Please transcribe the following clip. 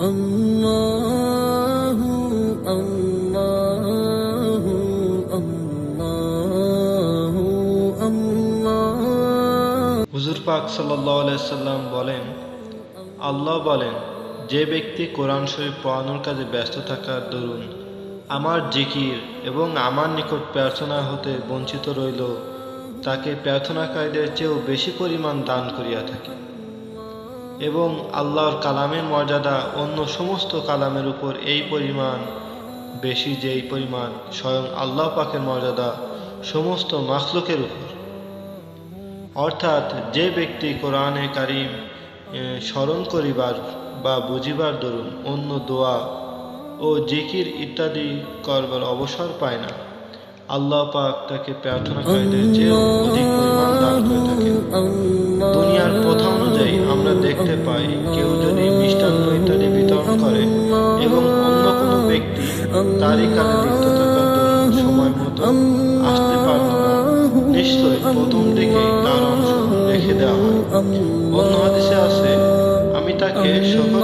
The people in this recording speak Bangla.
الله الله الله الله। হুজুর পাক সাল্লাল্লাহু আলাইহি সাল্লাম বলেন, আল্লাহ বলেন, যে ব্যক্তি কোরআন শরীফ পড়ানোর কাজে ব্যস্ত থাকার দরুন আমার জিকির এবং আমার নিকট প্রার্থনা হতে বঞ্চিত রইল, তাকে প্রার্থনাকারীদের চেয়েও বেশি পরিমাণ দান করিয়া থাকি। এবং আল্লাহর কালামের মর্যাদা অন্য সমস্ত কালামের উপর এই পরিমাণ বেশি, যেই পরিমাণ স্বয়ং আল্লাহ পাকের মর্যাদা সমস্ত মাখলুকের উপর। অর্থাৎ যে ব্যক্তি কোরআনে কারিম স্মরণ করিবার বা বুঝিবার দরুন অন্য দোয়া ও জিকির ইত্যাদি করবার অবসর পায় না, আল্লাহ পাক তাকে প্রার্থনাকারীদের চেয়েও অধিক পরিমাণ দান করে থাকেন। দুনিয়ার প্রথা অনুযায়ী আমরা দেখতে পাই, কেউ যদি মিষ্টান্ন ইত্যাদি বিতরণ করে এবং অন্য কোনো ব্যক্তি তারই কাজে লিপ্ত থাকার দরুন সময় মতো আসতে পারল না, নিশ্চয়ই প্রথম দিকেই তার অংশ রেখে দেওয়া হয়। অন্য হাদিসে আছে, আমি তাকে সকল